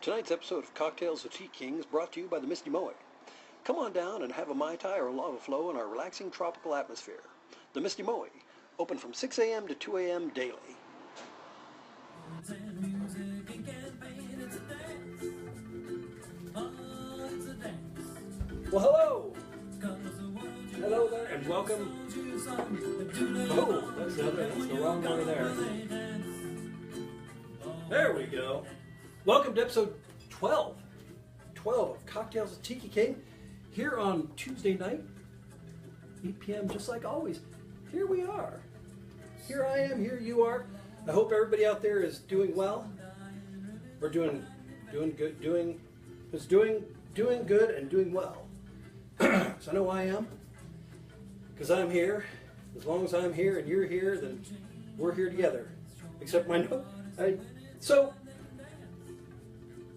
Tonight's episode of Cocktails with Tiki King is brought to you by the Misty Moe. Come on down and have a Mai Tai or a lava flow in our relaxing tropical atmosphere. The Misty Moe, open from 6 a.m. to 2 a.m. daily. Well, hello! Hello there, and welcome. Oh, that's the wrong one there. There we go. Welcome to episode 12 of Cocktails with Tiki King, here on Tuesday night, 8 p.m. just like always. Here we are. Here I am, here you are. I hope everybody out there is doing well. Or doing good and doing well. So I know I am, because I'm here. As long as I'm here and you're here, then we're here together. Except my note.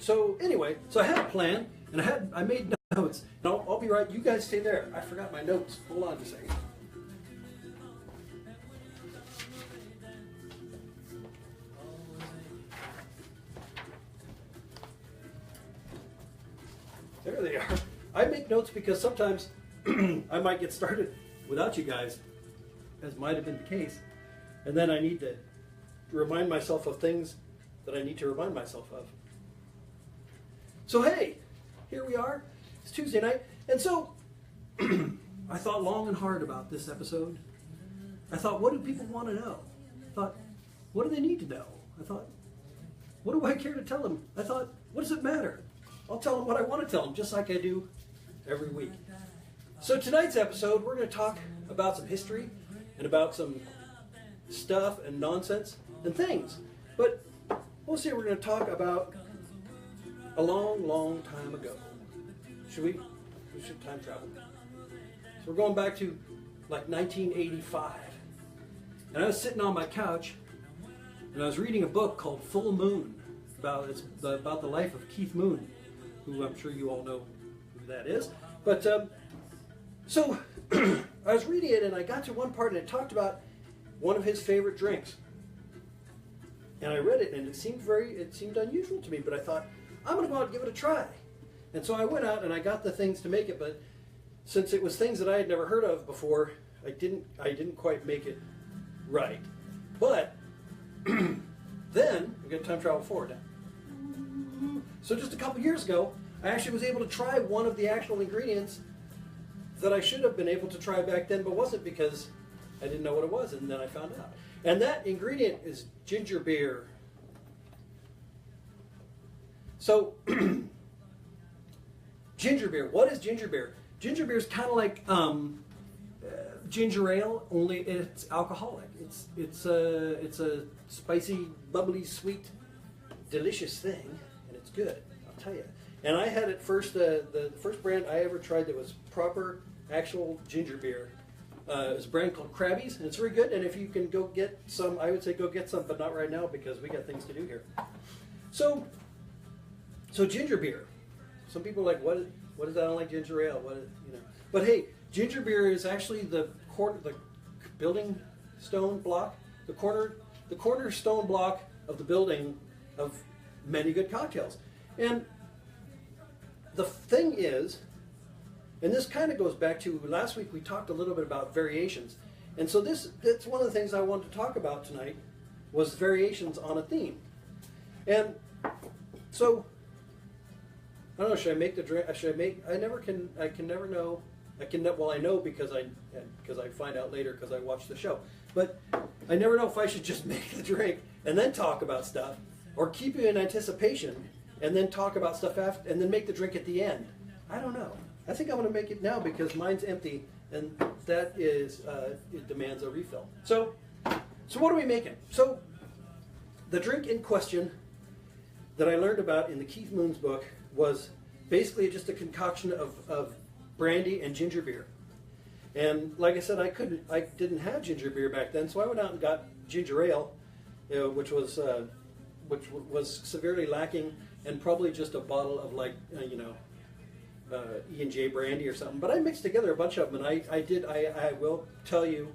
So anyway, so I had a plan, and I made notes. And I'll be right. You guys stay there. I forgot my notes. Hold on just a second. There they are. I make notes because sometimes I might get started without you guys, as might have been the case, and then I need to remind myself of things that I need to remind myself of. So hey, here we are. It's Tuesday night, and so I thought long and hard about this episode. I thought, what do people want to know? I thought, what do they need to know? I thought, what do I care to tell them? I thought, what does it matter? I'll tell them what I want to tell them, just like I do every week. So tonight's episode, we're going to talk about some history and about some stuff and nonsense and things. But mostly we're going to talk about a long, long time ago. Should we? We should time travel. So we're going back to like 1985. And I was sitting on my couch and I was reading a book called Full Moon about the life of Keith Moon, who I'm sure you all know who that is. But so I was reading it and I got to one part and it talked about one of his favorite drinks. And I read it and it seemed unusual to me, but I thought, I'm going to go out and give it a try. And so I went out and I got the things to make it, but since it was things that I had never heard of before, I didn't quite make it right. But then we got time travel forward now. So just a couple years ago, I actually was able to try one of the actual ingredients that I should have been able to try back then, but wasn't, because I didn't know what it was, and then I found out. And that ingredient is ginger beer. So, ginger beer. What is ginger beer? Ginger beer is kind of like ginger ale, only it's alcoholic. It's a spicy, bubbly, sweet, delicious thing, and it's good. I'll tell you. And I had it first. The first brand I ever tried that was proper, actual ginger beer. It's a brand called Krabby's, and it's very good. And if you can go get some, I would say go get some, but not right now because we got things to do here. So ginger beer. Some people are like, what is that? I don't like ginger ale. But hey, ginger beer is actually the building stone block, the cornerstone block of the building of many good cocktails. And the thing is, and this kind of goes back to last week, we talked a little bit about variations. And so that's one of the things I wanted to talk about tonight was variations on a theme. And so, I don't know, should I make the drink? I can never know. Well, I know because I find out later because I watch the show. But I never know if I should just make the drink and then talk about stuff, or keep you in anticipation and then talk about stuff after, and then make the drink at the end. I don't know. I think I'm going to make it now because mine's empty, and that is it demands a refill. So what are we making? So the drink in question that I learned about in the Keith Moon's book was basically just a concoction of brandy and ginger beer. And like I said, I didn't have ginger beer back then, so I went out and got ginger ale, which was severely lacking, and probably just a bottle of E&J brandy or something. But I mixed together a bunch of them, and I will tell you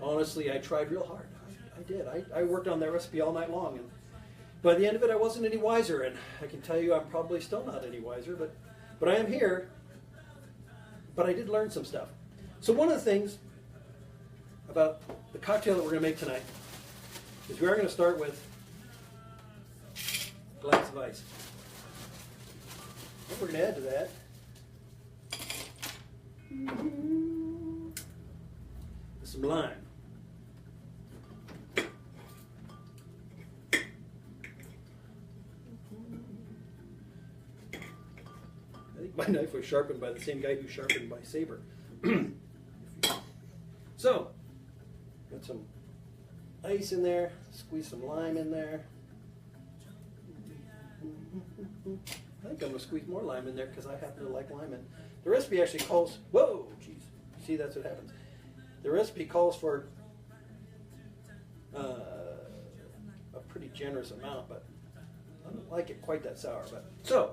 honestly, I tried real hard. I did. I worked on that recipe all night long, by the end of it, I wasn't any wiser, and I can tell you I'm probably still not any wiser, but I am here. But I did learn some stuff. So one of the things about the cocktail that we're going to make tonight is we are going to start with a glass of ice. What we're going to add to that is some lime. I think my knife was sharpened by the same guy who sharpened my saber. So, got some ice in there, squeeze some lime in there. I think I'm going to squeeze more lime in there because I happen to like lime. And the recipe actually calls, whoa, jeez, see, that's what happens. The recipe calls for a pretty generous amount, but I don't like it quite that sour. But so,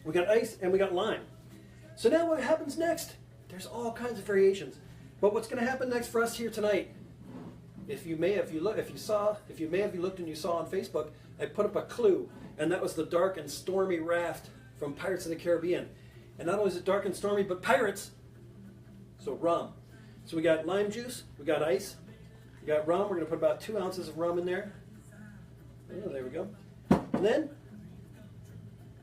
we got ice and we got lime. So now what happens next? There's all kinds of variations. But what's going to happen next for us here tonight? If you may have looked and you saw on Facebook, I put up a clue, and that was the dark and stormy raft from Pirates of the Caribbean. And not only is it dark and stormy, but pirates. So rum. So we got lime juice, we got ice, we got rum. We're going to put about 2 ounces of rum in there. Oh, there we go. And then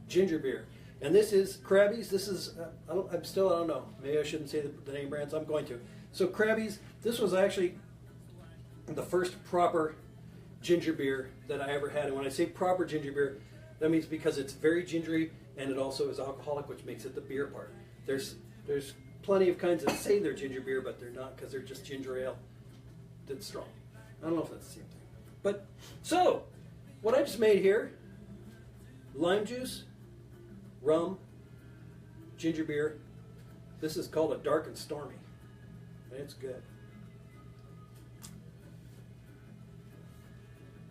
ginger beer. And this is Krabby's. This is, I don't know. Maybe I shouldn't say the name brands. I'm going to. So Krabby's, this was actually the first proper ginger beer that I ever had. And when I say proper ginger beer, that means because it's very gingery and it also is alcoholic, which makes it the beer part. There's plenty of kinds that say they're ginger beer, but they're not because they're just ginger ale that's strong. I don't know if that's the same thing. But, so, what I just made here, lime juice, rum, ginger beer. This is called a dark and stormy. And it's good.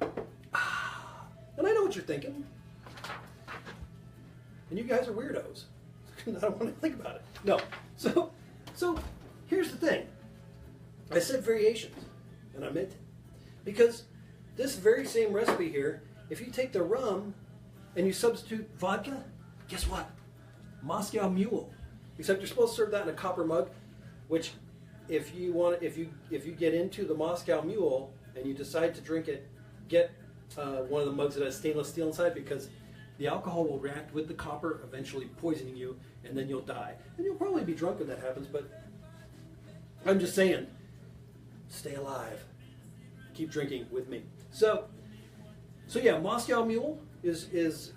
And I know what you're thinking. And you guys are weirdos. I don't want to think about it. No. So here's the thing. I said variations, and I meant it. Because this very same recipe here, if you take the rum and you substitute vodka, guess what? Moscow Mule. Except you're supposed to serve that in a copper mug, which if you get into the Moscow Mule and you decide to drink it, get one of the mugs that has stainless steel inside, because the alcohol will react with the copper, eventually poisoning you, and then you'll die. And you'll probably be drunk when that happens, but I'm just saying, stay alive. Keep drinking with me. So yeah, Moscow Mule is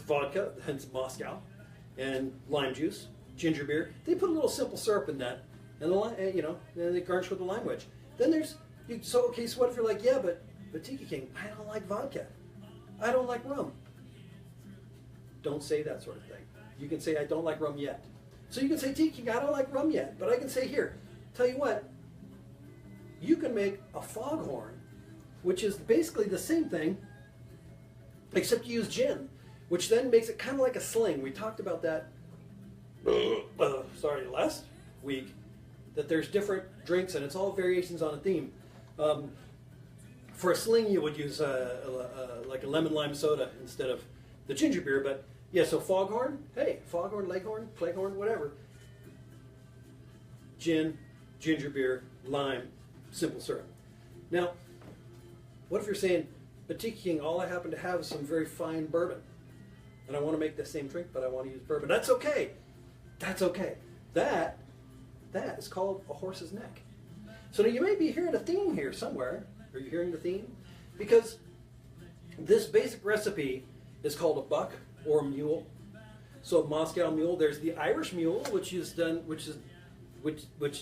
vodka, hence Moscow, and lime juice, ginger beer. They put a little simple syrup in that, and then they garnish with the lime wedge. Then there's so what if you're like, yeah, but Tiki King, I don't like vodka. I don't like rum. Don't say that sort of thing. You can say, I don't like rum yet. So you can say, Tiki King, I don't like rum yet. But I can say, here, tell you what, you can make a foghorn, which is basically the same thing, except you use gin, which then makes it kind of like a sling. We talked about that, last week, that there's different drinks and it's all variations on a theme. For a sling, you would use like a lemon lime soda instead of the ginger beer. But yeah, so foghorn, hey, foghorn, leghorn, cleghorn, whatever. Gin, ginger beer, lime, simple syrup. Now, what if you're saying, but Tiki King, all I happen to have is some very fine bourbon, and I want to make the same drink, but I want to use bourbon. That's okay. That's okay. That is called a horse's neck. So now you may be hearing a theme here somewhere. Are you hearing the theme? Because this basic recipe is called a buck or a mule. So Moscow Mule. There's the Irish Mule, which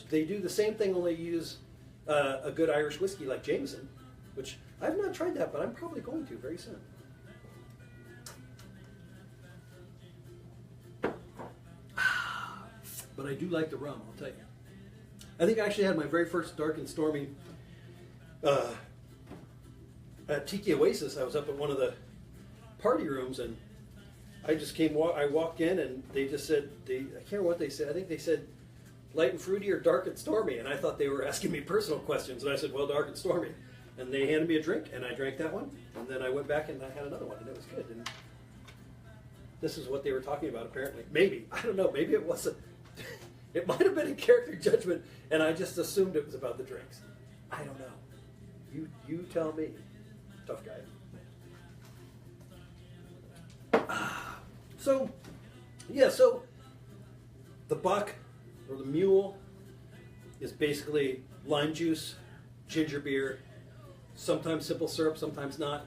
they do the same thing, only use a good Irish whiskey like Jameson, which I've not tried that, but I'm probably going to very soon. But I do like the rum, I'll tell you. I think I actually had my very first dark and stormy at Tiki Oasis. I was up at one of the party rooms, and I just I walked in, and they just said, I can't remember what they said. I think they said light and fruity or dark and stormy, and I thought they were asking me personal questions, and I said, well, dark and stormy. And they handed me a drink, and I drank that one. And then I went back and I had another one, and it was good. And this is what they were talking about, apparently. Maybe. I don't know. Maybe it wasn't. It might have been in character judgment, and I just assumed it was about the drinks. I don't know. You tell me. Tough guy. So the buck or the mule is basically lime juice, ginger beer, sometimes simple syrup, sometimes not,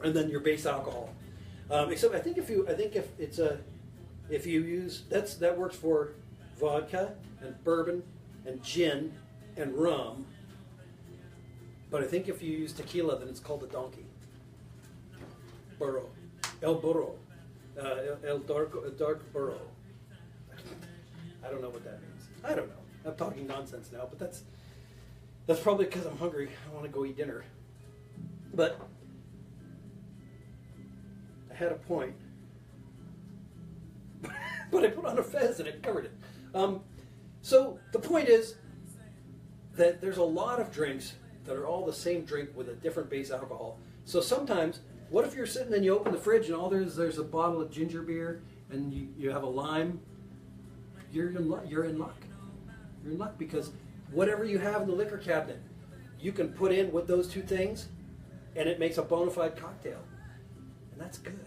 and then your base alcohol. Except I think if you use that works for vodka and bourbon and gin and rum. But I think if you use tequila, then it's called a donkey. Burro. El burro. El dark burro. I don't know what that means. I don't know. I'm talking nonsense now, but that's probably because I'm hungry. I want to go eat dinner. But I had a point. But I put on a fez and it covered it. So the point is that there's a lot of drinks that are all the same drink with a different base alcohol. So sometimes, what if you're sitting and you open the fridge and all there's a bottle of ginger beer and you have a lime? You're in luck. You're in luck because whatever you have in the liquor cabinet, you can put in with those two things, and it makes a bona fide cocktail, and that's good.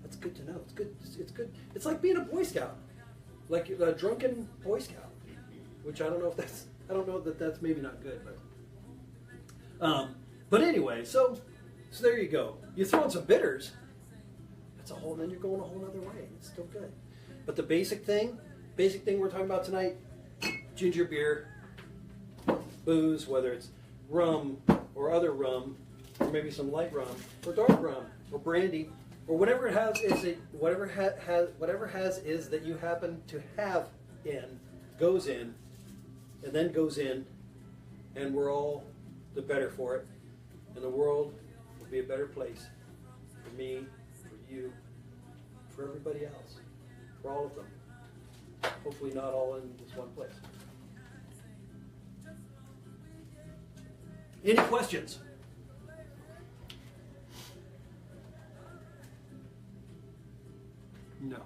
That's good to know. It's good. It's good. It's like being a Boy Scout, like a drunken Boy Scout, which I don't know if that's. I don't know that that's maybe not good, but anyway, so there you go. You throw in some bitters. Then you're going a whole other way. It's still good. But the basic thing we're talking about tonight, ginger beer, booze, whether it's rum or other rum, or maybe some light rum, or dark rum, or brandy, or whatever it has is that you happen to have goes in, and then goes in, and we're all the better for it, and the world will be a better place for me, for you, for everybody else, for all of them. Hopefully not all in this one place. Any questions? No.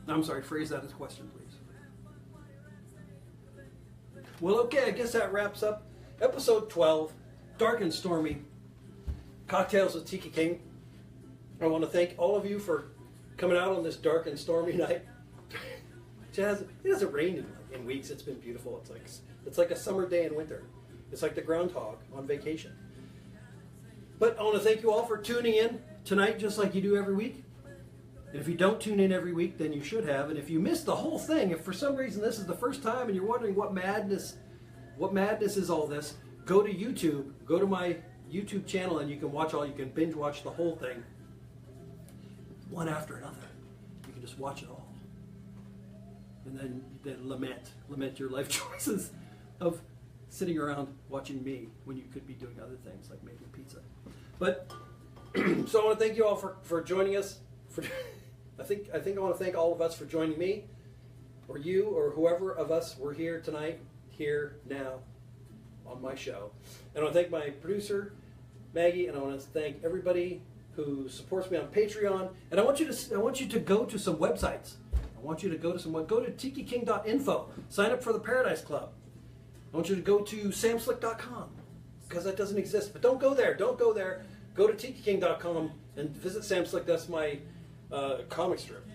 I'm sorry, phrase that as a question, please. Well, okay, I guess that wraps up episode 12, Dark and Stormy, Cocktales with Tiki King. I want to thank all of you for coming out on this dark and stormy night. It hasn't rained in weeks. It's been beautiful. It's like a summer day in winter. It's like the groundhog on vacation. But I want to thank you all for tuning in tonight, just like you do every week. And if you don't tune in every week, then you should have. And if you missed the whole thing, if for some reason this is the first time and you're wondering what madness is all this, go to YouTube. Go to my YouTube channel and you can binge watch the whole thing, one after another. You can just watch it all, and then lament your life choices of sitting around watching me when you could be doing other things like making pizza. But so I want to thank you all for joining us. I think I want to thank all of us for joining me, or you, or whoever of us were here tonight, here now, on my show. And I want to thank my producer, Maggie, and I want to thank everybody who supports me on Patreon. And I want you to go to some websites. Go to tikiking.info. Sign up for the Paradise Club. I want you to go to samslick.com, because that doesn't exist. But don't go there. Go to tikiking.com and visit Samslick. That's my comic strip,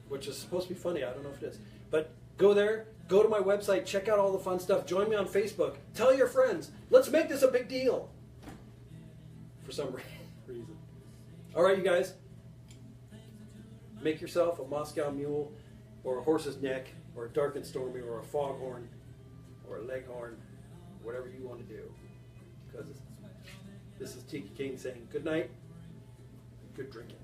which is supposed to be funny. I don't know if it is. But go there. Go to my website. Check out all the fun stuff. Join me on Facebook. Tell your friends. Let's make this a big deal. For some reason. All right, you guys. Make yourself a Moscow mule, or a horse's neck, or a dark and stormy, or a foghorn, or a leghorn, whatever you want to do. Because this is Tiki King saying good night, good drinking.